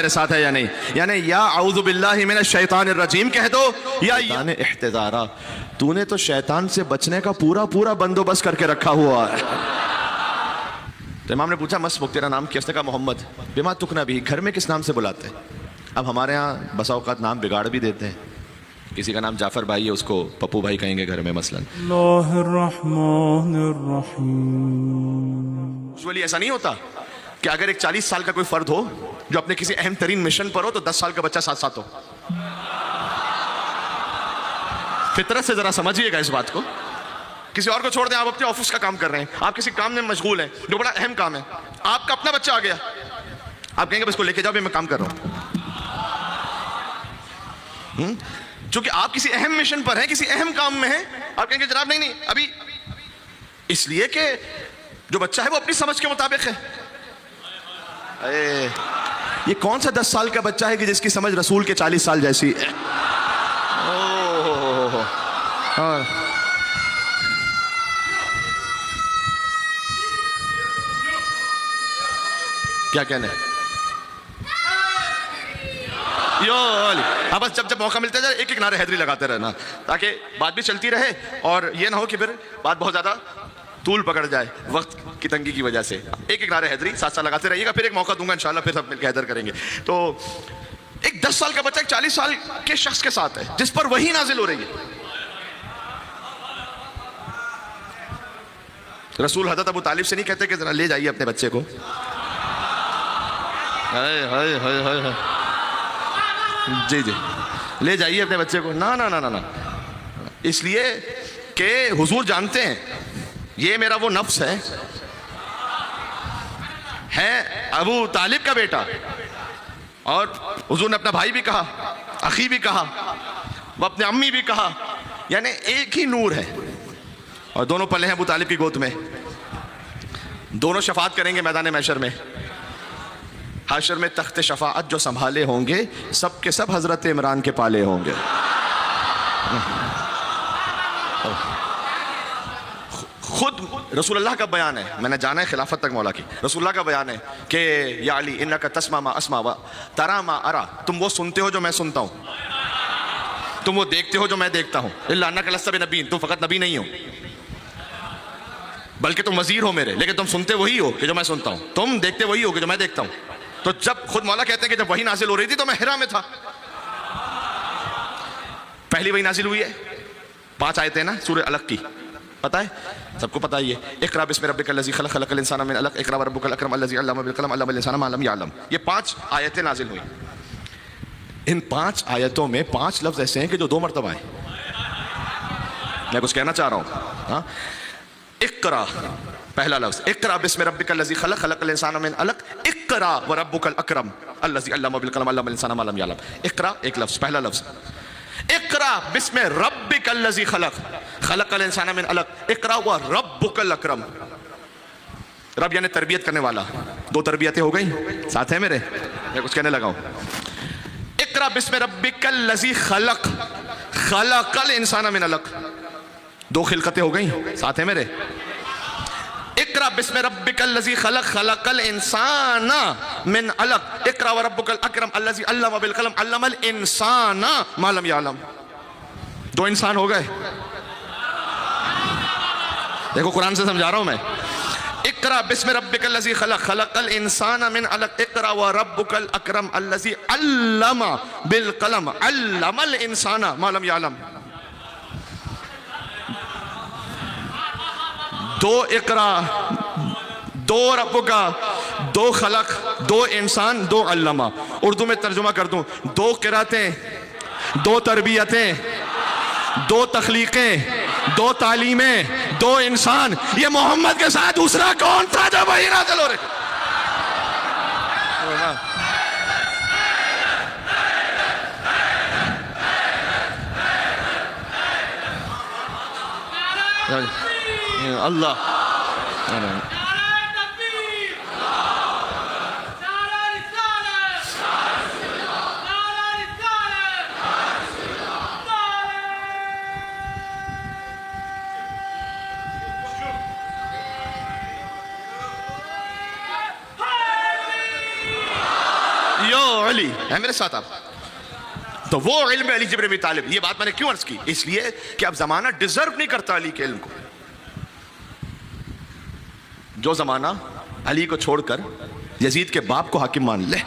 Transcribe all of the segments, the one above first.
मेरे साथ है या नहीं? यानी या औज़ु बिल्लाहि मिनश शैतानिर रजीम कह दो या यानी इह्तिज़ारा। तूने तो शैतान से बचने का पूरा पूरा बंदोबस्त करके रखा हुआ है। तो इमाम ने पूछा मस्मुक तेरा नाम क्या? उसने कहा मोहम्मद। बिमा तुकना भी, घर में किस नाम से बुलाते हैं? अब हमारे यहाँ बसा औकात नाम बिगाड़ भी देते हैं। किसी का नाम जाफर भाई है, उसको पप्पू भाई कहेंगे घर में मसलन। यूजुअली ऐसा नहीं होता कि अगर एक 40 साल का कोई फर्द हो जो अपने किसी अहम तरीन मिशन पर हो तो 10 साल का बच्चा साथ साथ हो। फितरत से जरा समझिएगा इस बात को। किसी और को छोड़ दें, आप अपने ऑफिस का काम कर रहे हैं, आप किसी काम में मशगूल हैं जो बड़ा अहम काम है, आपका अपना बच्चा आ गया, आप कहेंगे बस को लेके जाओ, मैं काम कर रहा हूं। चूंकि आप किसी अहम मिशन पर हैं, किसी अहम काम में हैं, आप कहेंगे जनाब नहीं नहीं अभी, इसलिए कि जो बच्चा है वो अपनी समझ के मुताबिक है। ये कौन सा 10 साल का बच्चा है कि जिसकी समझ रसूल के 40 साल जैसी है? क्या कहने यो हाँ, बस जब जब मौका मिलता है एक एक नारे हैदरी लगाते रहना ताकि बात भी चलती रहे और ये ना हो कि फिर बात बहुत ज्यादा तूल पकड़ जाए वक्त की तंगी की वजह से। एक एक नारे हैदरी साथ साथ लगाते रहिएगा, फिर एक मौका दूंगा इंशाल्लाह, फिर सब मिलकर हैदर करेंगे। तो एक 10 साल का बच्चा एक 40 साल के शख्स के साथ है जिस पर वही नाजिल हो रही है। रसूल हज़रत अबू तालिब से नहीं कहते कि जरा ले जाइए अपने बच्चे को, हाय हाय हाय हाय जी जी ले जाइए अपने बच्चे को, ना ना ना ना ना, इसलिए कि हुजूर जानते हैं ये मेरा वो नफ्स है अबू तालिब का बेटा, और हुजूर ने अपना भाई भी कहा, अखी भी कहा, वो अपने अम्मी भी कहा, यानी एक ही नूर है और दोनों पले हैं अबू तालिब की गोद में। दोनों शफात करेंगे मैदान महशर में। हाशर में तख्त शफाअत जो संभाले होंगे सब के सब हजरत इमरान के पाले होंगे। खुद रसूलुल्लाह का बयान है, मैंने जाना है खिलाफत तक मौला की, रसूलुल्लाह का बयान है कि या अली इन्नका तस्मा मा अस्मा व तरा मा अरा, तुम वो सुनते हो जो मैं सुनता हूँ, तुम वो देखते हो जो मैं देखता हूँ। इल्ला अन्नका लस्त बिनबी, तुम फकत नबी नहीं हो बल्कि तुम वजीर हो मेरे, लेकिन तुम सुनते वही हो कि जो मैं सुनता हूँ, तुम देखते वही हो कि जो मैं देखता हूँ। तो जब खुद मौला कहते हैं कि जब वही नाजिल हो रही थी तो मैं हिरा में था। पहली वही नाजिल हुई है 5 आयतें ना सूरह अलग की, पता है सबको पता ही है। इक़रा बिस्मि रब्बिकल लज़ी खलक़ खलक़ल इंसाना मिन अलक़ इक़रा व रब्बुकल अकरम अल्लज़ी अल्लमा बिल क़लम अल्लमल इंसाना मा लम यअलम। ये 5 आयतें नाजिल हुई। इन 5 आयतों में 5 लफ्ज़ ऐसे हैं कि जो 2 मरतबा है। मैं कुछ कहना चाह रहा हूँ। हाँ, इक़रा पहला लफ्ज़, इक़रा बिस्मि रब्बिकल लज़ी खलक़ खलक़ल इंसाना मिन अलक़ इक़रा व रब्बुकल अकरम अल्लज़ी अल्लमा बिल क़लम अल्लमल इंसाना मा लम यअलम। इक़रा एक लफ्ज़, पहला लफ्ज़। इक़रा बिस्मि रब्बिकल लज़ी खलक़ खलक़ल इंसाना मिन अलक़ इक़रा व रब्बुकल अकरम। रब यानी तरबियत करने वाला। 2 तरबियतें हो गई, साथ है मेरे, मैं कुछ कहने लगा हूँ। इक़रा बिस्मि रब्बिकल लज़ी खलक़ खलक़ल इंसाना मिन अलक़, 2 खिलकतें हो गई, साथ है मेरे। इक़रा बिस्मि रब्बिकल लज़ी खलक़ खलक़ल इंसाना मिन अलक़ इक़रा व रब्बुकल अकरम अल्लज़ी अल्लमा बिल क़लम अल्लमल इंसाना मा लम यअलम। 2 इंसान हो गए। देखो कुरान से समझा रहा हूं मैं। इक़रा बिस्मि रब्बिकल लज़ी खलक़ खलक़ल इंसाना मिन अलक़ इक़रा व रब्बुकल अकरम अल्लज़ी अल्लमा बिल क़लम अल्लमल इंसाना मा लम यअलम। 2 इक़रा, 2 रब्बुका, 2 खलक़, 2 इंसान, 2 अल्लमा। उर्दू में तर्जुमा कर दूं, 2 क़िरातें, 2 तरबियतें, 2 तख्लीक़ें, 2 तालीमें, 2 इंसान। ये मोहम्मद के साथ दूसरा कौन था जब वही नाज़िल हो रहे? अल्लाह अली है मेरे साथ आप। तो वो इल्म अली इब्न अबी तालिब, ये बात मैंने क्यों अर्ज की, इसलिए कि अब जमाना डिजर्व नहीं करता अली के इल्म को। जो जमाना अली को छोड़कर यजीद के बाप को हाकिम मान ले,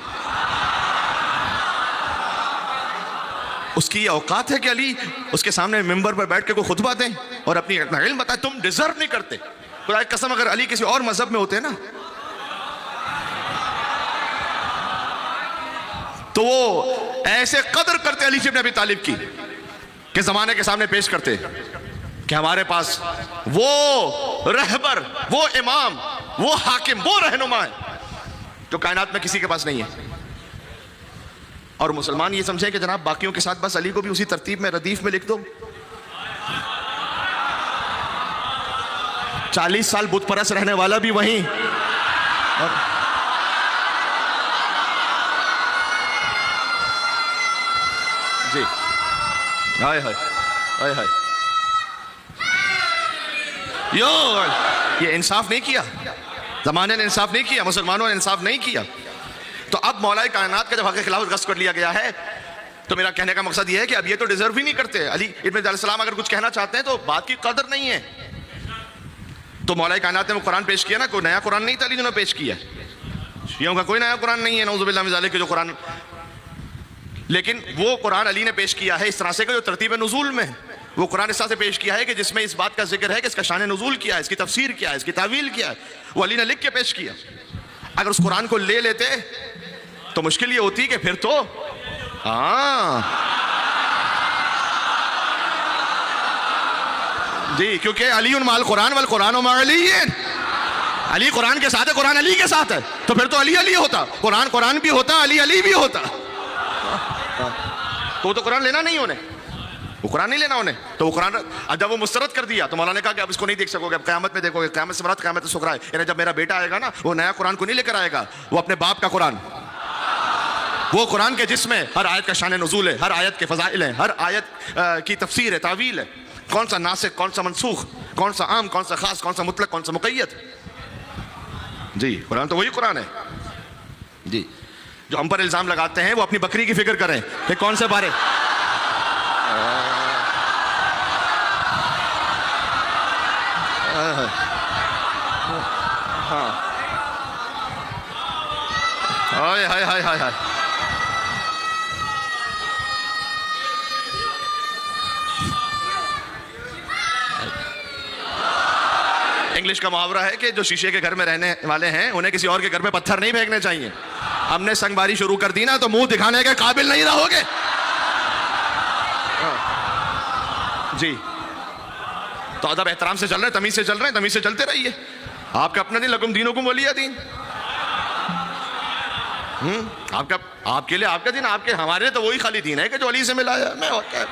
उसकी ये औकात है कि अली उसके सामने मिंबर पर बैठ के कोई खुतबा दें और अपनी इल्म बताए। तुम डिजर्व नहीं करते। खुदा की कसम, अगर अली किसी और मजहब में होते ना तो वो ऐसे कदर करते अली इब्न अबी तालिब की कि जमाने के सामने पेश करते कि हमारे पास वो रहबर, वो इमाम, वो हाकिम, वो रहनुमा है जो कायनात में किसी के पास नहीं है। और मुसलमान ये समझे कि जनाब बाकियों के साथ बस अली को भी उसी तरतीब में रदीफ में लिख दो। 40 साल बुत परस्त रहने वाला भी वहीं, और जी हाय हाय हाय हाय, ये इंसाफ नहीं किया, जमाने ने इंसाफ नहीं किया, मुसलमानों ने इंसाफ नहीं किया। तो अब मौलाए कायनात का जब हक खिलाफत गस्ब कर लिया गया है, तो मेरा कहने का मकसद यह है कि अब ये तो डिजर्व ही नहीं करते। अली इब्न सलाम अगर कुछ कहना चाहते हैं तो बात की कदर नहीं है। तो मौलाए कायनात ने वो कुरान पेश किया ना, कोई नया कुरान नहीं था अली ने पेश किया, शियों का कोई नया कुरान नहीं है नऊजुबिल्लाह मिन ज़ालिक के जो कुरान, लेकिन वो कुरान अली ने पेश किया है इस तरह से, जो तरतीब नुज़ूल में है वो कुरान इस तरह से पेश किया है कि जिसमें इस बात का जिक्र है कि इसका शान नुज़ूल क्या है, इसकी तफसीर क्या है, इसकी तावील क्या है, वो अली ने लिख के पेश किया। अगर उस कुरान को ले लेते तो मुश्किल ये होती कि फिर तो जी, क्योंकि अली माल कुरान वल कुरान मा अलीय्यन, अली कुरान के साथ है, कुरान अली के साथ है, तो फिर तो अली अली होता, कुरान कुरान भी होता, अली अली भी होता। तो कुरान लेना नहीं उन्हें, वो कुरान नहीं लेना उन्हें। तो वो कुरान जब वो मुस्तरद कर दिया तो मौलाना ने कहा कि अब इसको नहीं देख सकोगे, अब क़यामत में देखोगे, क़यामत से मुराद क़यामत सुग़रा है, यानी जब मेरा बेटा आएगा ना वो नया कुरान को नहीं लेकर आएगा, वो अपने बाप का कुरान, वो कुरान के जिसमें हर आयत का शान नुज़ूल है, हर आयत के फ़ज़ाइल हैं, हर आयत की तफसीर है, तावील है, कौन सा नासिख, कौन सा मनसूख, कौन सा आम, कौन सा खास, कौन सा मुतलक, कौन सा मुक़य्यद। जी कुरान तो वही कुरान है जी। जो हम पर इल्ज़ाम लगाते हैं वो अपनी बकरी की फिक्र करें कि कौन से बारे, हाय हाय हाय हाय हाय, इंग्लिश का मुहावरा है कि जो शीशे के घर में रहने वाले हैं उन्हें किसी और के घर में पत्थर नहीं फेंकने चाहिए। हमने संगबारी शुरू कर दी ना तो मुंह दिखाने के काबिल नहीं रहोगे जी। तो अदब एहतराम से चल रहे हैं, तमीज से चल रहे हैं, तमीज से चलते रहिए। आपका अपना दिन, लकुम दीनुकुम वलिया दीन। आपका, आपके लिए आपका दिन, आपके हमारे लिए तो वही खाली दीन है कि जो अली से मिला है, मैं और क्या,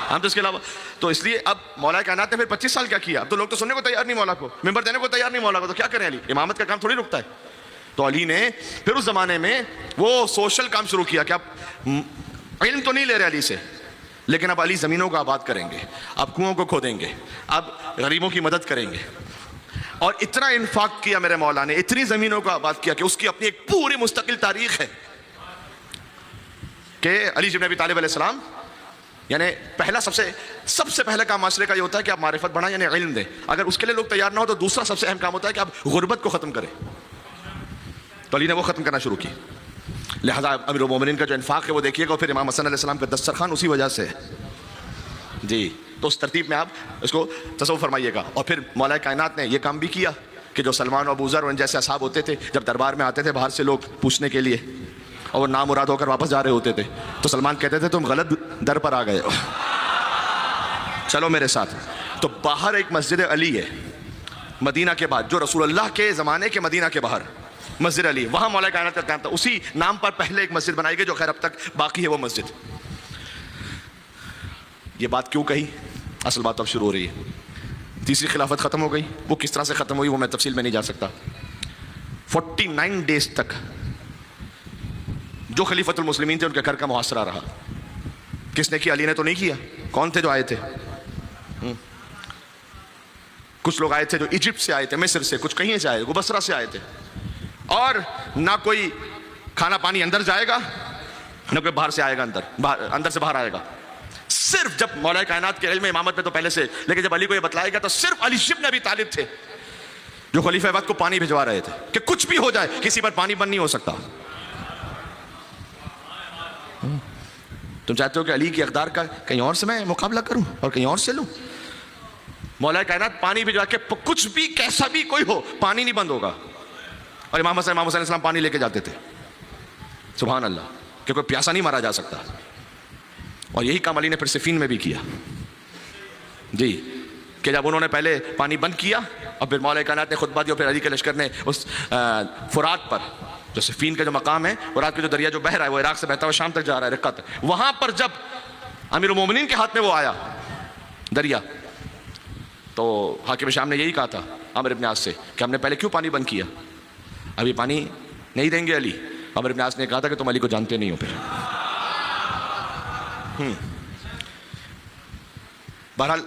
हम तो इसके अलावा। तो इसलिए अब मौला कायनात ने फिर 25 साल क्या किया, अब तो लोग तो सुनने को तैयार नहीं मौला को, मिंबर देने को तैयार नहीं मौला को, तो क्या करें, अली इमामत का काम थोड़ी रुकता है। तो अली ने फिर उस जमाने में वो सोशल काम शुरू किया कि अब इल्म तो नहीं ले रहे अली से, लेकिन अब अली ज़मीनों को आबाद करेंगे, अब कुओं को खोदेंगे, अब गरीबों की मदद करेंगे। और इतना इन्फाक किया मेरे मौला ने, इतनी ज़मीनों को आबाद किया कि उसकी अपनी एक पूरी मुस्तकिल तारीख है कि अली इब्न अबी तालिब अलैहिस्सलाम, यानी पहला सबसे पहले काम माशरे का ये होता है कि आप मारिफत बढ़ाएं, यानी इल्म दें। अगर उसके लिए लोग तैयार ना हो तो दूसरा सबसे अहम काम होता है कि आप गुर्बत को ख़त्म करें। तो अली ने वो ख़त्म करना शुरू की। लिहाजा अमीरुल मोमिनीन का जो इन्फाक है वो देखिएगा, और फिर इमाम हसन अलैहिस्सलाम का दस्तरखान उसी वजह से जी। तो उस तरतीब में आप इसको तसव्वुर फरमाइएगा। और फिर मौला कायनात ने ये काम भी किया कि जो सलमान और अबू ज़र और इन जैसे असहाब होते थे, जब दरबार में आते थे बाहर से लोग पूछने के लिए और वो नामुराद होकर वापस जा रहे होते थे, तो सलमान कहते थे तुम गलत दर पर आ गए हो, चलो मेरे साथ। तो बाहर एक मस्जिद अली है मदीना के बाद, जो रसूलुल्लाह के ज़माने के मदीना के बाहर मस्जिद अली, वहाँ मौला कायनात का काम था। उसी नाम पर पहले एक मस्जिद बनाई गई जो खैर अब तक बाकी है वो मस्जिद। ये बात क्यों कही, असल बात अब शुरू हो रही है। तीसरी खिलाफत ख़त्म हो गई, वो किस तरह से ख़त्म हुई वो मैं तफसील में नहीं जा सकता। 49 डेज तक जो खलीफतुल मुस्लिमीन थे उनके घर का मुहासरा रहा। किसने किया, अली ने तो नहीं किया। कौन थे जो आए थे? कुछ लोग आए थे जो इजिप्ट से आए थे, मिस्र से, कुछ कहीं से आए, बसरा से आए थे। और ना कोई खाना पानी अंदर जाएगा, न कोई बाहर से आएगा, अंदर से बाहर आएगा। सिर्फ जब मौला कायनात के इल्म इमामत में तो पहले से, लेकिन जब अली को ये बतलाया गया तो सिर्फ अली इब्न अबी तालिब थे जो खलीफा वक्त को पानी भिजवा रहे थे कि कुछ भी हो जाए किसी पर पानी बंद नहीं हो सकता। तुम चाहते हो कि अली की अक़दार का कहीं और से मैं मुकाबला करूं और कहीं और से लूं? मौला कायनात पानी भिजवा के, कुछ भी कैसा भी कोई हो, पानी नहीं बंद होगा। और इमाम हुसैन पानी लेके जाते थे, सुभान अल्लाह, कि कोई प्यासा नहीं मारा जा सकता। और यही काम अली ने फिर सिफीन में भी किया जी, कि जब उन्होंने पहले पानी बंद किया और फिर मौला कायनात ने खुतबा दिया, फिर अली के लश्कर ने उस फुरात पर, जो सिफीन का जो मकाम है, फुरात का जो दरिया जो बह रहा है वो इराक से बहता हुआ शाम तक जा रहा है, रिक्का तक, वहां पर जब अमीरुल मोमिनीन के हाथ में वो आया दरिया, तो हाकिम शाम ने यही कहा था आमिर इब्न आस से कि हमने पहले क्यों पानी बंद किया, अभी पानी नहीं देंगे अली। आमिर इब्न आस ने कहा था कि तुम अली को जानते नहीं हो। फिर बहरहाल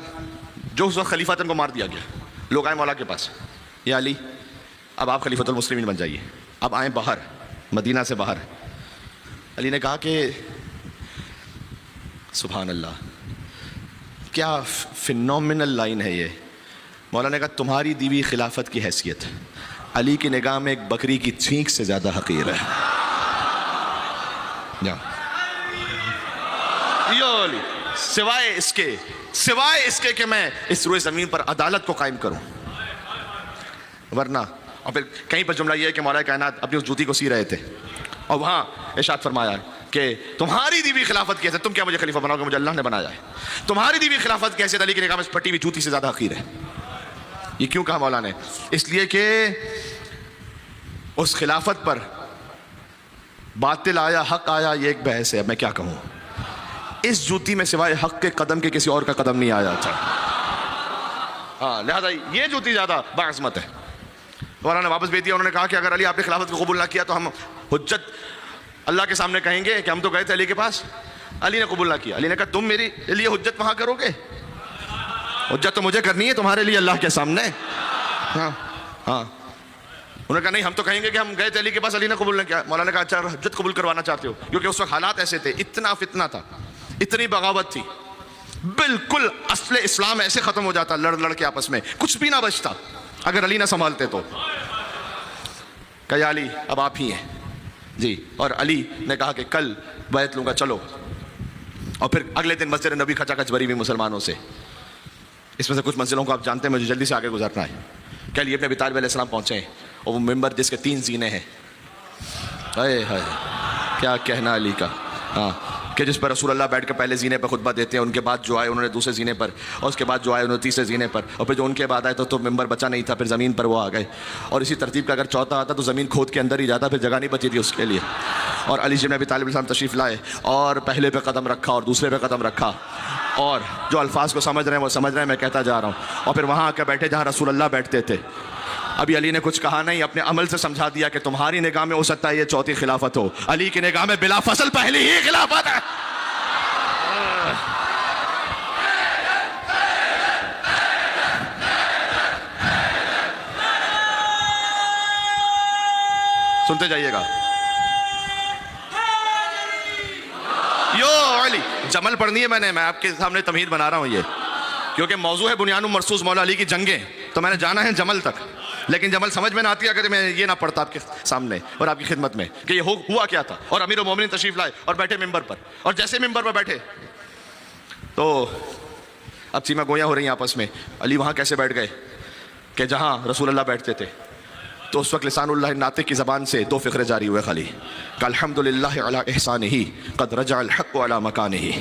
जो उस वक्त खलीफा था उनको मार दिया गया। लोग आए मौला के पास, या अली अब आप खलीफतुल मुस्लिमीन बन जाइए, अब आए बाहर, मदीना से बाहर। अली ने कहा कि सुभान अल्लाह, क्या फिनोमिनल लाइन है ये। मौला ने कहा तुम्हारी दीवी खिलाफत की हैसियत अली की निगाह में एक बकरी की छींक से ज्यादा हकीर है। सिवाय इसके कि मैं इस रुए ज़मीन पर अदालत को कायम करूं, वरना। और फिर कहीं पर जुमला यह है कि मौला कायनात अपनी उस जूती को सी रहे थे और वहाँ इरशाद फरमाया कि तुम्हारी दीवी खिलाफत की हैसियत, तुम क्या मुझे खलीफा बनाओगे, मुझे अल्लाह ने बनाया है, तुम्हारी दीवी खिलाफत की हैसियत अली की निगाह में फटी हुई जूती से ज़्यादा हकीर है। ये क्यों कहा मौला ने? इसलिए कि उस खिलाफत पर बातिल आया हक आया, ये एक बहस है। अब मैं क्या कहूँ, इस जूती में सिवाय हक के कदम के किसी और का कदम नहीं आया था। हाँ, लिहाजा ये जूती ज़्यादा बाअज़मत है। मौला ने वापस भेज दिया। उन्होंने कहा कि अगर अली आपने खिलाफत को कबूल ना किया तो हम हुज्जत अल्लाह के सामने कहेंगे कि हम तो गए थे अली के पास, अली ने कबूल ना किया। अली ने कहा तुम मेरे लिए हुज्जत वहाँ करोगे, हुज्जत तो मुझे करनी है तुम्हारे लिए अल्लाह के सामने। हाँ हाँ, उन्होंने कहा नहीं हम तो कहेंगे कि हम गए थे अली के पास, अली ने कबूल नहीं किया। मौला ने कहा अच्छा हुज्जत कबूल करवाना चाहते हो, क्योंकि उस वक्त हालात ऐसे थे, इतना फितना था, इतनी बगावत थी, बिल्कुल असले इस्लाम ऐसे खत्म हो जाता लड़ लड़ के आपस में, कुछ भी ना बचता अगर अली ना संभालते तो। कहा अली अब आप ही हैं जी। और अली ने कहा कि कल बैत लूंगा, चलो। और फिर अगले दिन मस्जिद नबी खचाखच भरी हुई मुसलमानों से। इसमें से कुछ मंजिलों को आप जानते हैं, मुझे जल्दी से आगे गुजरना है। क्या अली इब्न अबी तालिब अलैहिस्सलाम पहुंचे हैं और वो मिंबर जिसके 3 जीने हैं, हाय हाय क्या कहना अली का। हाँ, कि जिस पर रसूल अल्लाह बैठ कर पहले जीने पर खुतबा देते हैं, उनके बाद जो आए उन्होंने दूसरे जीने पर, और उसके बाद जो आए उन्होंने तीसरे जीने पर, और फिर जो उनके बाद आए तो मिंबर बचा नहीं था, फिर ज़मीन पर वो आ गए। और इसी तरतीब का अगर चौथा आता तो ज़मीन खोद के अंदर ही जाता, फिर जगह नहीं बची थी उसके लिए। और अली इब्न अबी तालिब अलैहिस्सलाम तशरीफ़ लाए और पहले पे कदम रखा और दूसरे पे कदम रखा, और जो अल्फाज को समझ रहे हैं वो समझ रहे हैं, मैं कहता जा रहा हूँ। और फिर वहाँ आकर बैठे जहाँ रसूल अल्लाह बैठते थे। अभी अली ने कुछ कहा नहीं, अपने अमल से समझा दिया कि तुम्हारी निगाह में हो सकता है ये चौथी खिलाफत हो, अली की निगाह में बिला फसल पहली ही खिलाफत है। सुनते जाइएगा। यो अली जमल पढ़नी है मैंने, मैं आपके सामने तमहीद बना रहा हूं ये, क्योंकि मौजू है बुनियानुल मरसूस मौला अली की जंगें, तो मैंने जाना है जमल तक। लेकिन जमल समझ में ना आती अगर मैं ये ना पढ़ता आपके सामने और आपकी खिदमत में कि ये हुआ क्या था। और अमीरुल मोमिनीन तशरीफ लाए और बैठे मिंबर पर, और जैसे मिंबर पर बैठे तो अब सीमा गोयां हो रही हैं आपस में। अली वहाँ कैसे बैठ गए कि जहाँ रसूल अल्लाह बैठते थे, तो उस वक्त लिसानुल्लाह नातिक की ज़बान से 2 फ़िक्रे जारी हुए खाली, अल्हम्दुलिल्लाह अला इहसानिही क़द रजअल हक़्क़ु अला मकानिही।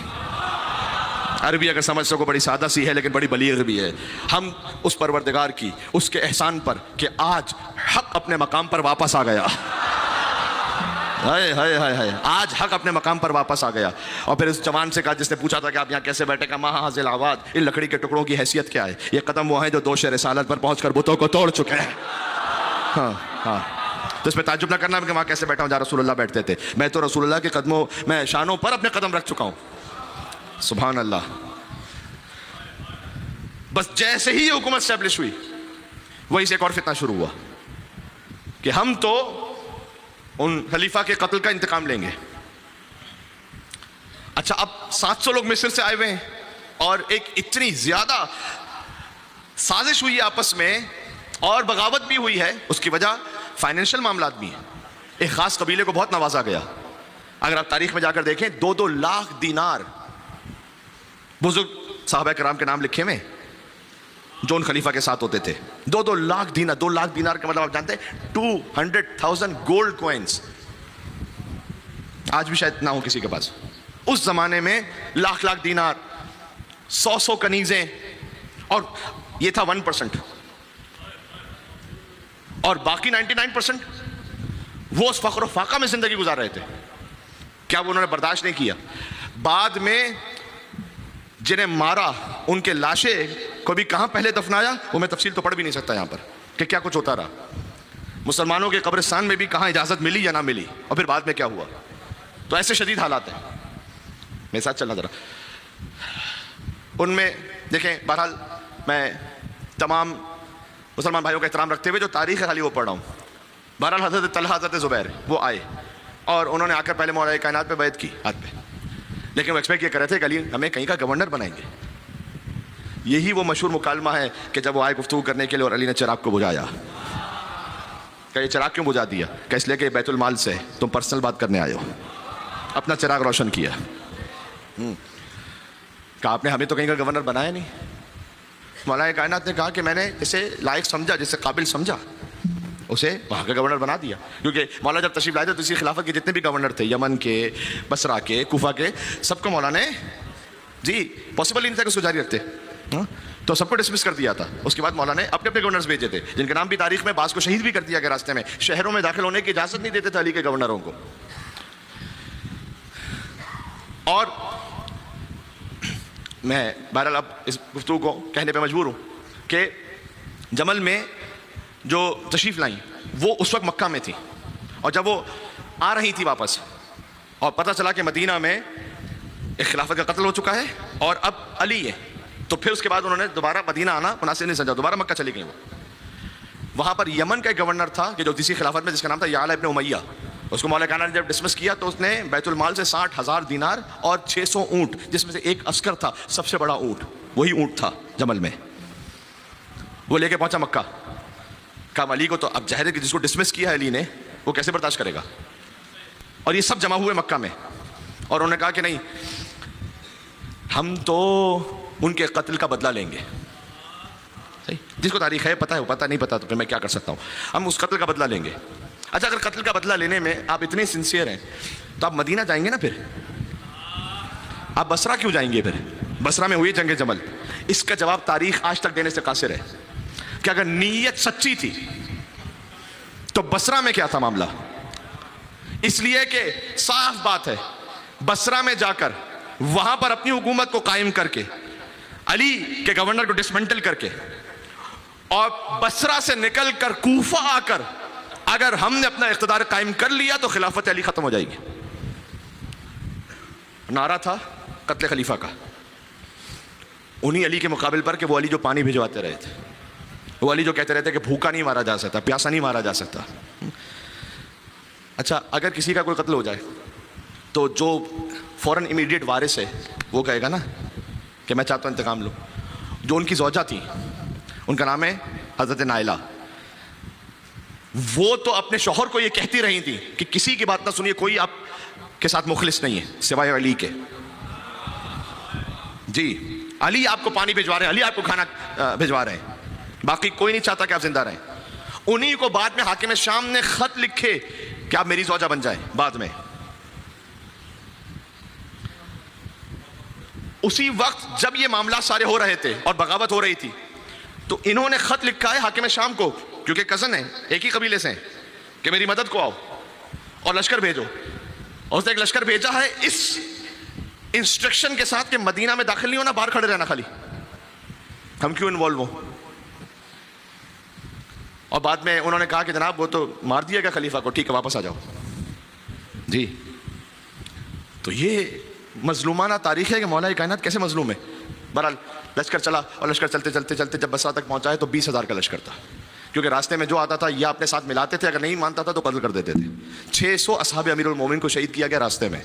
अरबी अगर समझ सको बड़ी सादा सी है लेकिन बड़ी बलीग भी है। हम उस परवरदिगार की उसके एहसान पर कि आज हक़ अपने मकाम पर वापस आ गया, हाय हाय हाय हाय, आज हक़ अपने मकाम पर वापस आ गया। और फिर इस जवान से कहा जिसने पूछा था कि आप यहाँ कैसे बैठे, का महाज़िल आवाद, इन लकड़ी के टुकड़ों की हैसियत क्या है? ये कदम वो हैं जो 2 शे रिसालत पर पहुँच कर बुतों को तोड़ चुके हैं। हाँ हाँ, तो इसमें ताज्जुब ना करना कि वहाँ कैसे बैठा हूँ जहाँ रसूलुल्लाह बैठते थे। मैं तो रसूलुल्लाह के कदमों में शानों पर अपने कदम रख चुका हूँ, सुभान अल्लाह। बस जैसे ही ये हुकूमत स्टैब्लिश हुई वहीं से एक और फितना शुरू हुआ कि हम तो उन खलीफा के कत्ल का इंतकाम लेंगे। अच्छा, अब 700 लोग मिस्र से आए हुए हैं और एक इतनी ज्यादा साजिश हुई है आपस में और बगावत भी हुई है। उसकी वजह फाइनेंशियल मामलात भी है। एक खास कबीले को बहुत नवाजा गया। अगर आप तारीख में जाकर देखें, 2-2 लाख दीनार, बुजुर्ग साहबा कराम के नाम लिखे में जो उन खलीफा के साथ होते थे, 2-2 लाख दीनार। 2 लाख दीनार का मतलब आप जानते हैं 200,000 गोल्ड कॉइन्स। आज भी शायद ना हो किसी के पास। उस जमाने में लाख लाख दीनार, 100 कनीजें, और ये था 1%, और बाकी 99% वो उस फख्र फाका में जिंदगी गुजार रहे थे। क्या वो उन्होंने बर्दाश्त नहीं किया? बाद में जिन्हें मारा, उनके लाशें को भी कहां पहले दफनाया, वो मैं तफसील तो पढ़ भी नहीं सकता यहां पर कि क्या कुछ होता रहा। मुसलमानों के कब्रिस्तान में भी कहां इजाजत मिली या ना मिली, और फिर बाद में क्या हुआ। तो ऐसे शदीद हालात हैं। मेरे साथ चलना जरा। उनमें देखें, बहरहाल मैं तमाम मुसलमान भाइयों का एहतराम रखते हुए जो तारीख है खाली वो पढ़ रहा हूँ। बहरहाल हज़रत तलहा, हज़रत ज़ुबैर वो आए और उन्होंने आकर पहले मौला कायनात पे बैत की हाथ पे, लेकिन वो एक्सपेक्ट ये कर रहे थे कि अली हमें कहीं का गवर्नर बनाएंगे। यही वो मशहूर मुकालमा है कि जब वो आए गुफ्तगू करने के लिए और अली ने चिराग को बुझाया। क्या ये चिराग क्यों बुझा दिया? क्या इसलिए कि बैतुल माल से तुम पर्सनल बात करने आए हो, अपना चिराग रोशन किया। कहा आपने हमें तो कहीं का गवर्नर बनाया नहीं। मौलाना कायनात ने कहा कि मैंने इसे लायक समझा, जिसे काबिल समझा, उसे वहाँ का गवर्नर बना दिया। क्योंकि मौलाना जब तशरीफ लाए थे तो इसी खिलाफत के जितने भी गवर्नर थे, यमन के, बसरा के, कुफा के, सबको मौलाना ने जी पॉसिबल ही नहीं था कि उसको जारी रखते, तो सबको डिसमिस कर दिया था। उसके बाद मौलाना ने अपने अपने गवर्नर्स भेजे थे, जिनके नाम भी तारीख में बास को शहीद भी कर दिया गया रास्ते में। शहरों में दाखिल होने की इजाज़त नहीं देते थे अली के गवर्नरों को। और मैं बहरहाल अब इस गुफ्तगू को कहने पे मजबूर हूँ कि जमल में जो तशरीफ़ लाई वो उस वक्त मक्का में थी, और जब वो आ रही थी वापस और पता चला कि मदीना में एक खिलाफत का कत्ल हो चुका है और अब अली है, तो फिर उसके बाद उन्होंने दोबारा मदीना आना मुनासिब नहीं समझा, दोबारा मक्का चली गई। वो वहाँ पर यमन का एक गवर्नर था कि जो तीसरी खिलाफत में, जिसका नाम था याला इब्न उमैया। उसको मौला कायनात ने जब डिसमिस किया तो उसने बैतुल माल से 60,000 दीनार और 600 ऊँट, जिसमें से एक अस्कर था, सबसे बड़ा ऊँट वही ऊँट था जमल में, वो लेके पहुंचा मक्का। कहा अली को तो अब जहर है कि जिसको डिसमिस किया है अली ने, वो कैसे बर्दाश्त करेगा। और ये सब जमा हुए मक्का में, और उन्होंने कहा कि नहीं, हम तो उनके कत्ल का बदला लेंगे। सही, जिसको तारीख है पता है, वो पता नहीं पता तो फिर मैं क्या कर सकता हूँ, हम उस कत्ल का बदला लेंगे। अच्छा, अगर कत्ल का बदला लेने में आप इतने सिंसियर हैं तो आप मदीना जाएंगे ना, फिर आप बसरा क्यों जाएंगे? फिर बसरा में हुई जंग जमल। इसका जवाब तारीख आज तक देने से कासिर है कि अगर नीयत सच्ची थी तो बसरा में क्या था मामला। इसलिए कि साफ बात है, बसरा में जाकर वहां पर अपनी हुकूमत को कायम करके, अली के गवर्नर को डिसमेंटल करके, और बसरा से निकल कर कूफा आकर अगर हमने अपना इख्तिदार कायम कर लिया तो खिलाफत अली खत्म हो जाएगी। नारा था कत्ल खलीफा का उन्हीं अली के मुकाबिल पर कि वो अली जो पानी भिजवाते रहे थे, वो अली जो कहते रहते कि भूखा नहीं मारा जा सकता, प्यासा नहीं मारा जा सकता। अच्छा, अगर किसी का कोई कत्ल हो जाए तो जो फौरन इमीडिएट वारिस है वो कहेगा ना कि मैं चाहता हूँ इंतकाम लूँ। जो उनकी ज़ौजा थी, उनका नाम है हज़रत नाइला, वो तो अपने शौहर को ये कहती रही थी कि किसी की बात ना सुनिए, कोई आपके साथ मुखलिस नहीं है सिवाय अली के। जी, अली आपको पानी भिजवा रहे हैं, अली आपको खाना भिजवा रहे हैं, बाकी कोई नहीं चाहता कि आप जिंदा रहें। उन्हीं को बाद में हाकिम शाम ने खत लिखे कि आप मेरी ज़ौजा बन जाए। बाद में उसी वक्त जब ये मामला सारे हो रहे थे और बगावत हो रही थी, तो इन्होंने खत लिखा है हाकिम शाम को, क्योंकि कज़न है, एक ही कबीले से, कि मेरी मदद को आओ और लश्कर भेजो। और उसने एक लश्कर भेजा है इस इंस्ट्रक्शन के साथ कि मदीना में दाखिल नहीं होना, बाहर खड़े रहना खाली, हम क्यों इन्वॉल्व हो। और बाद में उन्होंने कहा कि जनाब वो तो मार दिया गया खलीफा को, ठीक है वापस आ जाओ। जी, तो ये मजलूमाना तारीख है कि मौला कायनात कैसे मजलूम है। बहरहाल लश्कर चला, और लश्कर चलते चलते चलते जब बसरा तक पहुंचा है तो 20,000 का लश्कर था, क्योंकि रास्ते में जो आता था या अपने साथ मिलाते थे, अगर नहीं मानता था तो कत्ल कर देते थे। 600 असहाब अमीरुल मोमिन को शहीद किया गया रास्ते में।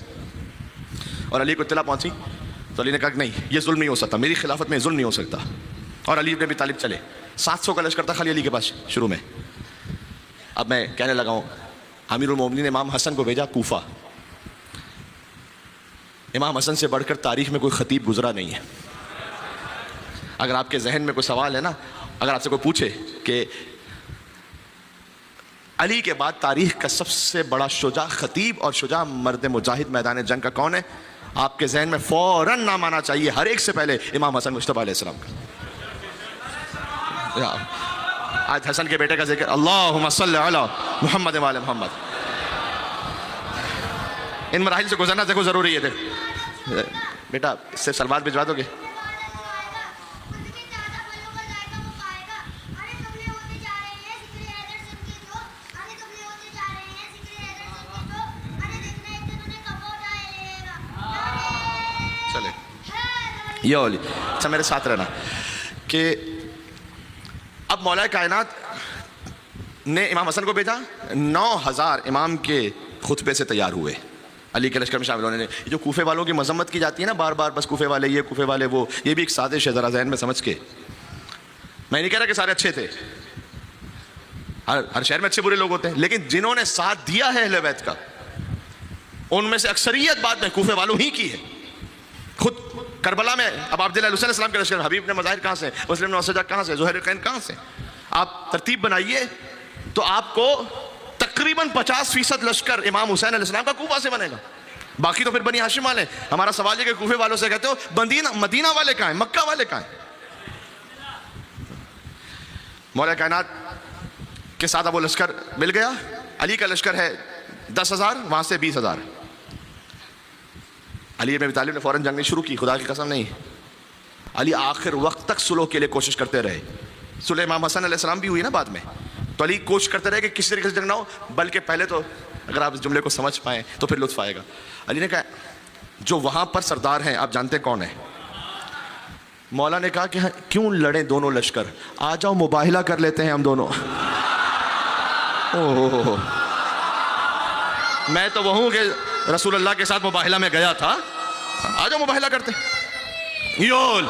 और अली को इत्तला पहुंची तो अली ने कहा नहीं, ये जुल्म नहीं हो सकता, मेरी खिलाफत में जुल्म नहीं हो सकता। और अली इब्न अबी तालिब चले। 700 का लश्कर था खाली अली के पास शुरू में। अब मैं कहने लगा हूँ, अमीरुल मोमिनीन इमाम हसन को भेजा कूफा। इमाम हसन से बढ़कर तारीख में कोई खतीब गुजरा नहीं है। अगर आपके जहन में कोई सवाल है ना, अगर आपसे कोई पूछे कि अली के बाद तारीख का सबसे बड़ा शुजा खतीब और शुजा मर्द मुजाहिद मैदान जंग का कौन है, आपके जहन में फौरन नाम आना चाहिए हर एक से पहले इमाम हसन मुश्तबा अलैहिस्सलाम का। आज हसन के बेटे का जिक्र, अल्लाहुम्मा सल्लि अला मुहम्मद व आले मुहम्मद। इन मराहिल से गुजरना देखो जरूरी है। देख बेटा, इससे सलवार भिजवा दोगे? चले ये वाली। अच्छा मेरे साथ रहना कि अब मौला कायनात ने इमाम हसन को भेजा। 9000 इमाम के खुतबे से तैयार हुए, अली के लश्कर में शामिल होने ने। जो कूफे वालों की मजम्मत की जाती है ना बार बार, बस कूफे वाले ये, कूफे वाले वो, ये भी एक साजिश है, ज़रा जहन में समझ के। मैं नहीं कह रहा कि सारे अच्छे थे, हर शहर में अच्छे बुरे लोग होते हैं, लेकिन जिन्होंने साथ दिया है अहले बैत का, उनमें से अक्सरियत बाद में कूफे वालों ही की है। खुद करबला में अब अब्दुल्लाह हुसैन अलैहिस्सलाम के लश्कर, हबीब ने मज़ाहिर कहाँ से, मुस्लिम ने वसजा कहाँ से, ज़ुहैर कैन कहाँ से, आप तरतीब बनाइए तो आपको तकरीबन 50% लश्कर इमाम हुसैन अलैहिस्सलाम का कूफा से बनेगा। बाकी तो फिर बनी हाशिम वाले। हमारा सवाल है कि कूफे वालों से कहते हो मदीना वाले कहाँ हैं, मक्का वाले कहाँ हैं? मौला कायनात के साथ अब वो लश्कर मिल गया। अली का लश्कर है 10,000, वहां से 20,000। अली इब्न अबी तालिब ने फौरन जंग शुरू की, खुदा की कसम नहीं। अली आखिर वक्त तक सुलह के लिए कोशिश करते रहे। सुलह इमाम हसन अलैहिस्सलाम भी हुई ना बाद में, तो अली कोशिश करते रहे कि किसी तरीके से जंग ना हो। बल्कि पहले तो अगर आप इस जुमले को समझ पाए तो फिर लुत्फ आएगा। अली ने कहा जो वहां पर सरदार हैं आप जानते कौन है? मौला ने कहा कि हाँ, क्यों लड़े दोनों लश्कर, आ जाओ मुबाहिला कर लेते हैं हम दोनों। ओह, मैं तो वो हूं कि रसूलुल्लाह के साथ मुबाहिला में गया था, आ जाओ मुबाहिला करते। योल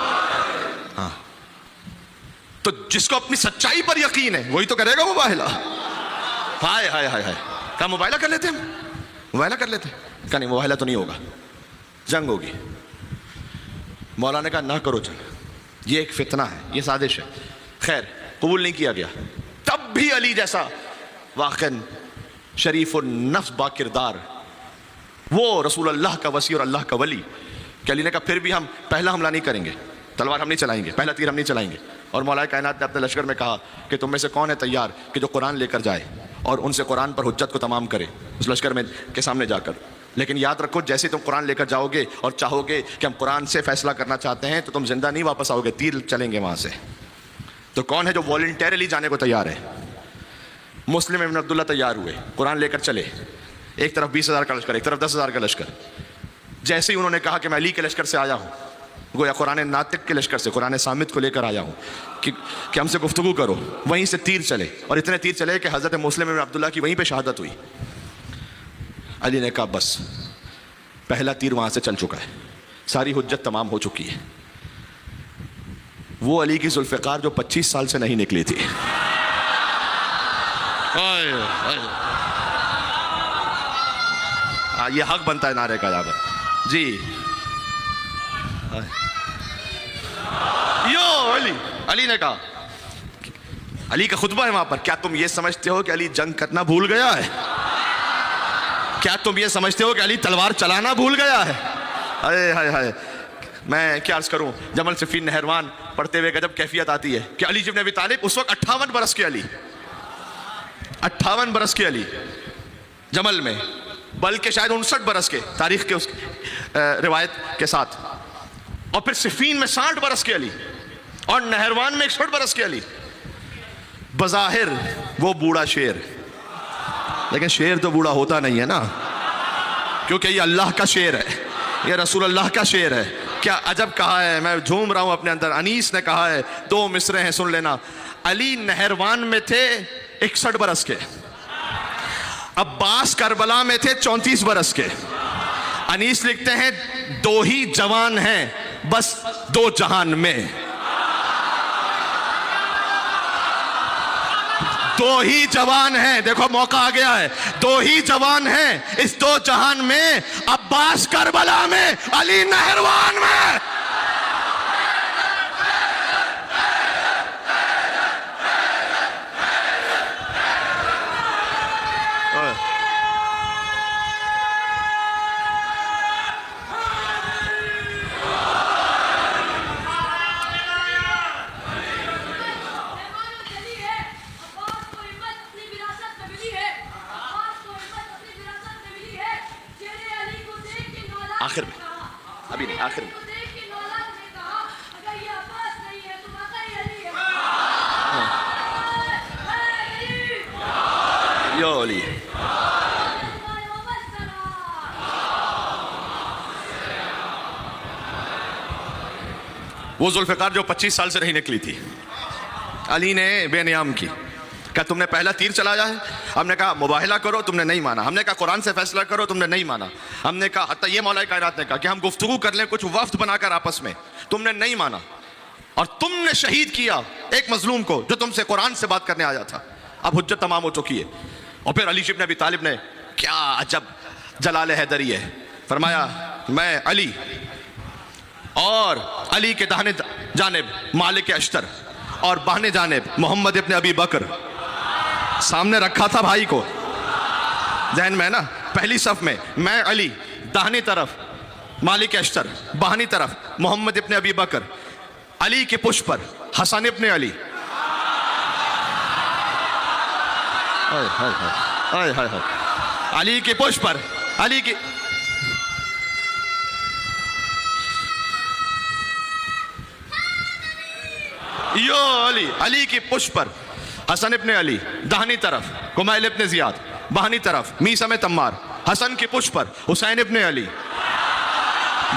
हाँ, तो जिसको अपनी सच्चाई पर यकीन है वही तो करेगा मुबाहिला। हाय हाय हाय हाय, क्या मुबाहिला कर लेते हैं? मुबाहिला कर लेते हैं? क्या नहीं, मुबाहिला तो नहीं होगा, जंग होगी। मौला ने कहा ना करो जंग, ये एक फितना है, ये साजिश है। खैर कबूल नहीं किया गया। तब भी अली जैसा वाक़न शरीफ और नफ्स बाकिरदार, वो रसूल अल्लाह का वसी और अल्लाह का वली, कि अली ने कहा फिर भी हम पहला हमला नहीं करेंगे, तलवार हम नहीं चलाएंगे, पहला तीर हम नहीं चलाएंगे। और मौला कायनात ने अपने लश्कर में कहा कि तुम में से कौन है तैयार कि जो कुरान लेकर जाए और उनसे कुरान पर हुज्जत को तमाम करे उस लश्कर में के सामने जाकर। लेकिन याद रखो, जैसे तुम कुरान लेकर जाओगे और चाहोगे कि हम कुरान से फैसला करना चाहते हैं, तो तुम जिंदा नहीं वापस आओगे, तीर चलेंगे वहां से। तो कौन है जो वॉलंटियरली जाने को तैयार है? मुस्लिम इब्न अब्दुल्ला तैयार हुए, कुरान लेकर चले। एक तरफ 20,000 का लश्कर, एक तरफ 10,000 का लश्कर। जैसे ही उन्होंने कहा कि मैं अली के लश्कर से आया हूँ, गोया कुरान नातिक के लश्कर से, कुरान सामित को लेकर आया हूँ कि हमसे गुफ्तगू करो, वहीं से तीर चले। और इतने तीर चले कि हज़रत मुस्लिम इब्न अब्दुल्ला की वहीं पे शहादत हुई। अली ने कहा बस पहला तीर वहाँ से चल चुका है, सारी हुज्जत तमाम हो चुकी है। वो अली की जुल्फ़िकार जो 25 साल से नहीं निकली थी। ये हक बनता है नारे का यहाँ पर जी। यो अली ने कहा, अली का खुतबा है वहां पर, क्या तुम ये समझते हो कि अली जंग करना भूल गया है? क्या तुम ये समझते हो कि अली तलवार चलाना भूल गया है? अरे हाय हाय, मैं क्या अर्ज करूं, जमल सिफीन नहरवान पढ़ते हुए गजब कैफियत आती है कि अली इब्न अबी तालिब उस वक्त 58 बरस के अली, 58 बरस के अली जमल में, बल्कि शायद 59 बरस के तारीख के उस रिवायत के साथ, और फिर सिफीन में 60 बरस के अली, और नहरवान में 61 बरस के अली। बज़ाहिर वो बूढ़ा शेर, लेकिन शेर तो बूढ़ा होता नहीं है ना, क्योंकि ये अल्लाह का शेर है, ये रसूल अल्लाह का शेर है। क्या अजब कहा है, मैं झूम रहा हूं अपने अंदर। अनीस ने कहा है, 2 मिसरे हैं सुन लेना। अली नहरवान में थे 61 बरस के, अब्बास करबला में थे 34 बरस के, अनीस लिखते हैं, दो ही जवान हैं बस दो जहान में, दो ही जवान हैं। देखो मौका आ गया है, दो ही जवान हैं इस दो जहान में, अब्बास करबला में, अली नहरवान में। आखिर में, अभी नहीं, आखिर में। यो अली, वो जुल्फ़िकार जो 25 साल से नहीं निकली थी, अली ने बेनियाम की। क्या तुमने पहला तीर चलाया है? हमने कहा मुबाहिला करो, तुमने नहीं माना। हमने कहा कुरान से फैसला करो, तुमने नहीं माना। हमने कहा हत्ता ये मौला कायनात ने कहा कि हम गुफ्तगू कर लें कुछ वफ्द बनाकर आपस में, तुमने नहीं माना। और तुमने शहीद किया एक मजलूम को जो तुमसे कुरान से बात करने आया था। अब हुज्जत तमाम हो चुकी है। और फिर अली इब्न अबी तालिब ने, क्या अजब जलाल हैदरी है, फरमाया मैं अली और अली के दाहिने जानिब मालिक अश्तर और बाहने जानिब मोहम्मद इब्न अबी बकर, सामने रखा था भाई को जहन में ना, पहली सफ में मैं अली, दाहिनी तरफ मालिक अश्तर, बाहनी तरफ मोहम्मद इब्न अबी बकर, अली के पुष्प पर हसन इब्न अली। हाय हाय हाय हाय हाय, अली के पुष्प पर, अली की यो अली, अली की पुष्प पर हसन इब्न अली, दाहिनी तरफ कुमैल इब्न जियाद, बाहनी तरफ मीसम तम्मार। हसन की पुष्प पर हुसैन इब्न अली,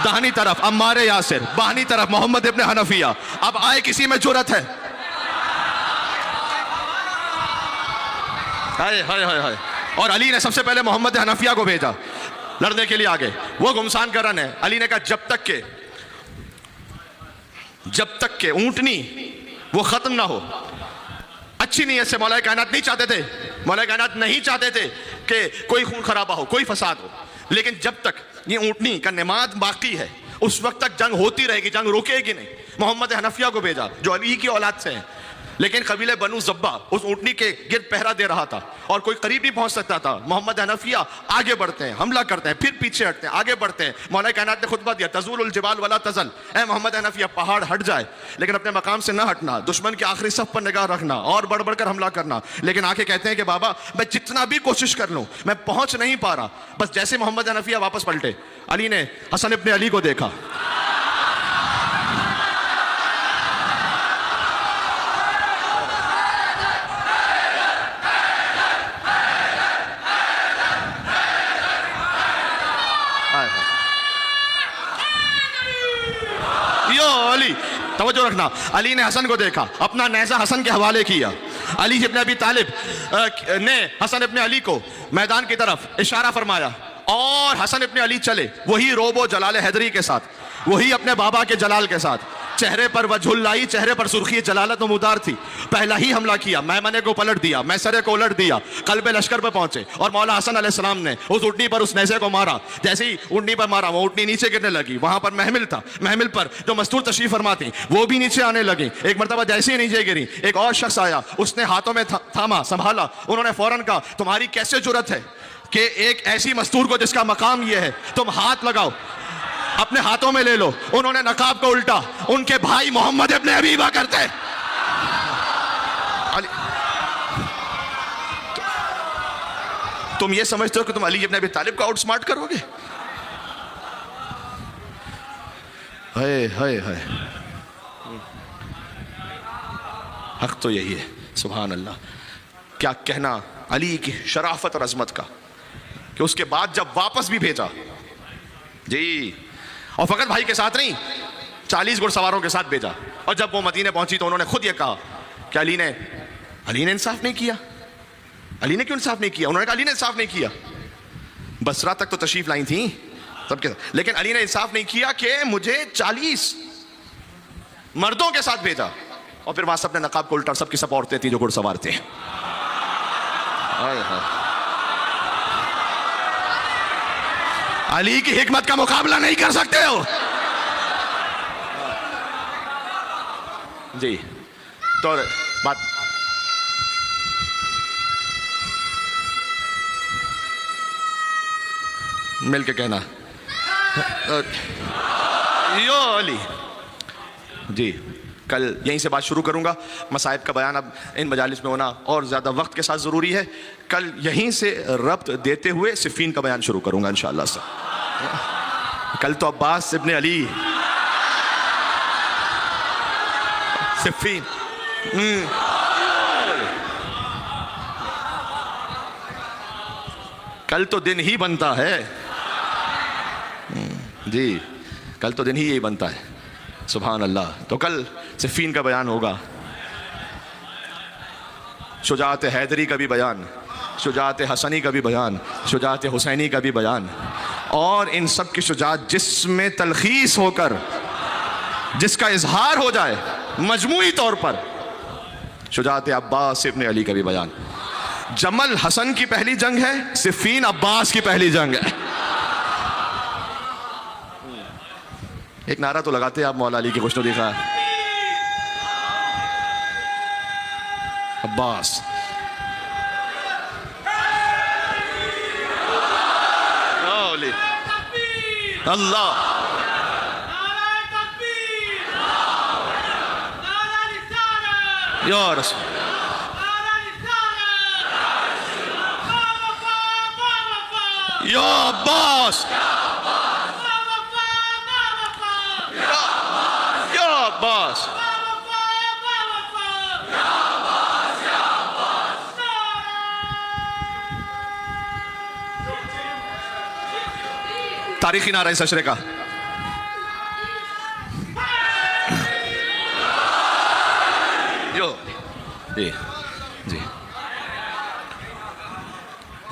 दाहिनी तरफ अम्मार यासिर, बाहनी तरफ मोहम्मद इब्न हनफिया। अब आए किसी में जुरत है? हाय हाय हाय हाय। और अली ने सबसे पहले मोहम्मद हनफिया को भेजा लड़ने के लिए आगे। वो गुमसान का रन है। अली ने कहा जब तक के ऊंटनी वो खत्म ना हो, अच्छी नीयत से मौला कायनात नहीं चाहते थे, मौला कायनात नहीं चाहते थे कि कोई खून खराबा हो, कोई फसाद हो, लेकिन जब तक ये ऊंटनी का नमाज बाकी है उस वक्त तक जंग होती रहेगी, जंग रुकेगी नहीं। मोहम्मद हनफिया को भेजा जो अली की औलाद से हैं, लेकिन कबीले बनु ज़ब्बा उस ऊंटनी के गिर्द पहरा दे रहा था और कोई करीब नहीं पहुंच सकता था। मोहम्मद हनफिया आगे बढ़ते हैं, हमला करते हैं, फिर पीछे हटते हैं, आगे बढ़ते हैं। मौला कायनात ने खुतबा दिया, तज़ूलुल जिबाल वला तज़ल, ऐ मोहम्मद हनफिया पहाड़ हट जाए लेकिन अपने मकाम से न हटना, दुश्मन के आखिरी सफ पर निगाह रखना और बढ़ बढ़कर हमला करना। लेकिन आके कहते हैं कि बाबा मैं जितना भी कोशिश कर लूँ मैं पहुंच नहीं पा रहा। बस जैसे मोहम्मद हनफिया वापस पलटे, अली ने हसन इब्न अली को देखा, अली तवज्जो रखना, अली ने हसन को देखा, अपना नेज़ा हसन के हवाले किया। अली इब्न अबी तालिब ने हसन इब्न अली को मैदान की तरफ इशारा फरमाया और हसन इब्न अली चले, वही रोबो जलाल हैदरी के साथ, वही अपने बाबा के जलाल के साथ। चेहरे पर वजहुल्लाई, चेहरे पर सुर्खी जलालत उमुदार थी। पहला ही हमला किया, मैमने को पलट दिया, मैसरे को उलट दिया, कल्बे लश्कर पर पहुंचे और मौला हसन अलैहिस्सलाम ने उस ऊँटनी पर उस नेज़े को मारा। जैसे ही ऊँटनी पर मारा वो ऊँटनी नीचे गिरने लगी। वहां पर महमिल था, महमिल पर जो मस्तूर तशरीफ फरमा थी वो भी नीचे आने लगी। एक मरतबा जैसे ही नीचे गिरी एक और शख्स आया, उसने हाथों में थामा, संभाला। उन्होंने फौरन कहा तुम्हारी कैसे जुर्रत है कि एक ऐसी मस्तूर को जिसका मकाम ये है तुम हाथ लगाओ, अपने हाथों में ले लो। उन्होंने नकाब को उल्टा, उनके भाई मोहम्मद इब्न अबी बकर थे। तुम ये समझते हो कि तुम अली इब्न अबी तालिब को आउटस्मार्ट करोगे? हाय हाय हाय, हक तो यही है। सुभान अल्लाह, क्या कहना अली की शराफत और अजमत का कि उसके बाद जब वापस भी भेजा जी, और फकत भाई के साथ नहीं 40 घुड़सवारों के साथ भेजा। और जब वो मदीने पहुंची तो उन्होंने खुद ये कहा कि अली ने इंसाफ नहीं किया। अली ने क्यों इंसाफ नहीं किया? उन्होंने कहा अली ने इंसाफ नहीं किया। बसरा तक तो तशरीफ लाई थी, सबके साथ। लेकिन अली ने इंसाफ नहीं किया कि मुझे 40 मर्दों के साथ भेजा, और फिर वहां सबने नकाब को उल्टा, सबकी सब औरतें थी जो घुड़सवार थे। अली की हिकमत का मुकाबला नहीं कर सकते हो जी। तो बात मिल के कहना यो अली जी। कल यहीं से बात शुरू करूंगा। मसाइब का बयान अब इन मजालिस में होना और ज़्यादा वक्त के साथ ज़रूरी है। कल यहीं से रब्त देते हुए सिफ़ीन का बयान शुरू करूंगा इंशाअल्लाह से। कल तो अब्बास इब्ने अली सिफ़ीन कल तो दिन ही बनता है जी, कल तो दिन ही यही बनता है। सुभान अल्लाह। तो कल सिफ़ीन का बयान होगा, शुजाअत हैदरी का भी बयान, शुजाअत हसनी का भी बयान, शुजाअत हुसैनी का भी बयान, और इन सब की शुजाअत जिसमें तलखीस होकर जिसका इजहार हो जाए मजमूई तौर पर, शुजाअत अब्बास इब्ने अली का भी बयान। जमल हसन की पहली जंग है, सिफ़ीन अब्बास की पहली जंग है। एक नारा तो लगाते हैं आप, मौला अली की कुछ तो देखा है। अब्बास अल्लाह या रसूल या अब्बास या अब्बास। तारीखी नारा इस अशरे का। यो जी जी,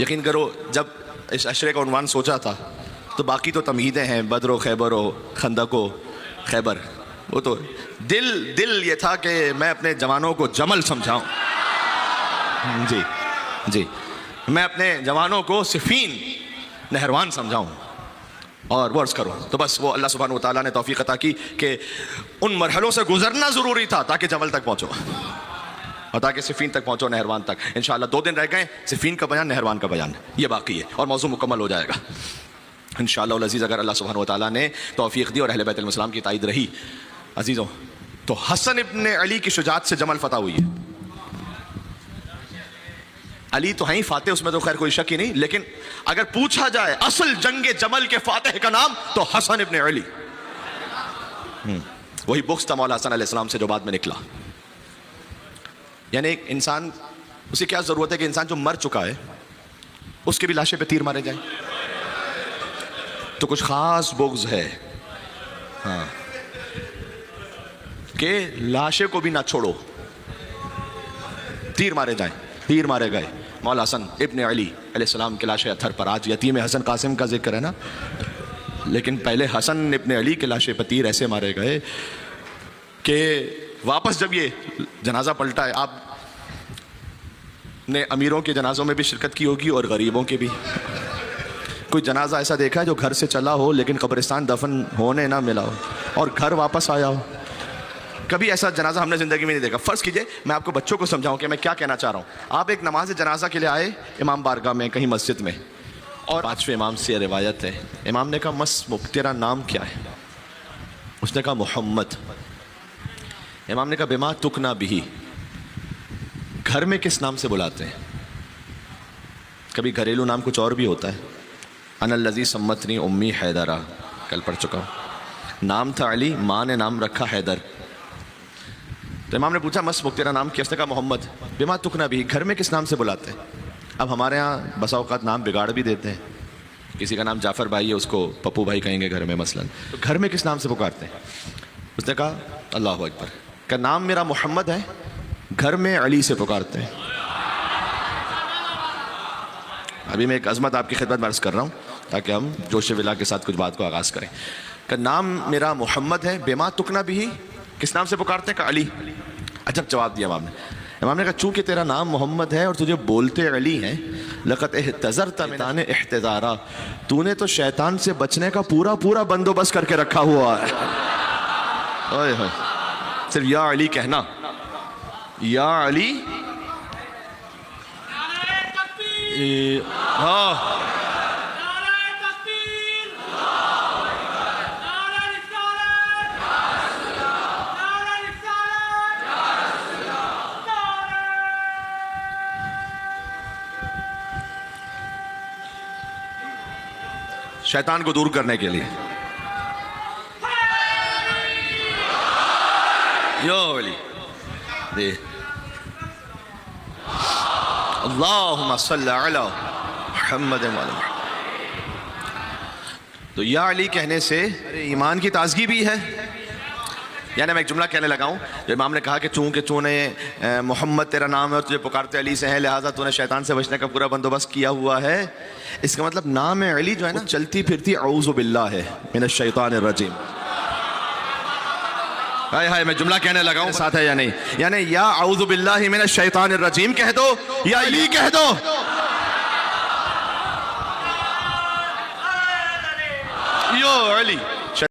यकीन करो जब इस अशरे का उन्वान सोचा था तो बाकी तो तमहीदें हैं, बदर खैबर खंदक खैबर, वो तो दिल ये था कि मैं अपने जवानों को जमल समझाऊं जी जी, मैं अपने जवानों को सिफ़ीन नहरवान समझाऊं और वर्स करो। तो बस वो अल्लाह सुब्हानहू व तआला ने तौफीक अता की कि उन मरहलों से गुजरना ज़रूरी था ताकि जमल तक पहुँचो और ताकि सिफ़ीन तक पहुँचो, नहरवान तक। इंशाअल्लाह 2 दिन रह गए, सिफ़ीन का बयान, नहरवान का बयान, ये बाकी है और मौजू मुकम्मल हो जाएगा इंशाअल्लाह अज़ीज़, अगर अल्लाह सुब्हानहू व तआला ने तौफीक दी और अहले बैत अलैहिस्सलाम की ताईद रही। अजीज़ों, तो हसन इब्ने अली की शुजाअत से जमल फतह हुई है। अली तो हैं ही फातेह, उसमें तो खैर कोई शक ही नहीं, लेकिन अगर पूछा जाए असल जंगे जमल के फातेह का नाम तो हसन इब्ने अली। वही बुक्स था मौला हसन अलैहिस्सलाम से जो बाद में निकला। यानी एक इंसान, उसे क्या जरूरत है कि इंसान जो मर चुका है उसके भी लाशें पे तीर मारे जाए? तो कुछ खास बुग्ज है हाँ, कि लाशें को भी ना छोड़ो, तीर मारे जाए। तीर मारे गए मौला हसन इब्ने अली अलैहिस्सलाम के लाशे अथर पर। आज यतीम हसन कासिम का जिक्र है ना, लेकिन पहले हसन इब्ने अली के लाशे पर तीर ऐसे मारे गए कि वापस जब ये जनाजा पलटा है, आप ने अमीरों के जनाजों में भी शिरकत की होगी और गरीबों के भी। कोई जनाजा ऐसा देखा है जो घर से चला हो लेकिन कब्रिस्तान दफन होने ना मिला हो और घर वापस आया हो? कभी ऐसा जनाजा हमने ज़िंदगी में नहीं देखा। फ़र्ज़ कीजिए मैं आपको बच्चों को समझाऊं कि मैं क्या कहना चाह रहा हूँ। आप एक नमाज जनाजा के लिए आए इमाम बारगाह में, कहीं मस्जिद में, और 5वें इमाम से रिवायत है, इमाम ने कहा मस तेरा नाम क्या है? उसने कहा मोहम्मद। इमाम ने कहा बिमा तुकना बिही, घर में किस नाम से बुलाते हैं? कभी घरेलू नाम कुछ और भी होता है। अनल्लज़ी सम्मतनी उम्मी हैदरा, कल पढ़ चुका हूँ। नाम था अली, माँ ने नाम रखा हैदर। तो इमाम ने पूछा मस तेरा नाम क्या? उसने कहा मोहम्मद। बिमा तुकना भी, घर में किस नाम से बुलाते हैं? अब हमारे यहाँ बसा औकात नाम बिगाड़ भी देते हैं। किसी का नाम जाफ़र भाई है, उसको पप्पू भाई कहेंगे घर में मसलन। तो घर में किस नाम से पुकारते हैं? उसने कहा अल्लाह अकबर। का नाम मेरा मोहम्मद है, घर में अली से पुकारते हैं। अभी मैं एक अज़मत आपकी खिदमत में अर्ज़ कर रहा हूँ, ताकि हम जोश विला के साथ कुछ बात को आगाज़ करें। का नाम मेरा मोहम्मद है, बेमा तुकना भी, किस नाम से पुकारते हैं? का अली। अजब जवाब दिया इमाम ने। इमाम ने कहा चूंकि तेरा नाम मोहम्मद है और तुझे बोलते अली हैं, लक़द इह्तज़रता मिन इह्तिज़ारा, तूने तो शैतान से बचने का पूरा पूरा बंदोबस्त करके रखा हुआ है। ओए होए, सिर्फ या अली कहना, या अली। हाँ, शैतान को दूर करने के लिए। यो अली दे, अल्लाहुम्मा सल्ली अला मुहम्मद व अला। तो या अली कहने से ईमान की ताजगी भी है। यानी मैं एक जुमला कहने लगा हूँ, जो इमाम ने कहा कि चूंकि तूने मोहम्मद तेरा नाम है और तुझे पुकारते अली से है, लिहाजा तूने शैतान से बचने का पूरा बंदोबस्त किया हुआ है। इसका मतलब नाम है अली जो है ना, चलती फिरती औज़ु बिल्लाह है मिनश शैतानिर रजीम। हाय हाय, मैं जुमला कहने लगा हूँ, साथ है या नहीं? यानी या औज़ु बिल्लाहि मिनश शैतानिर रजीम कह दो या अली कह दो। यो अली।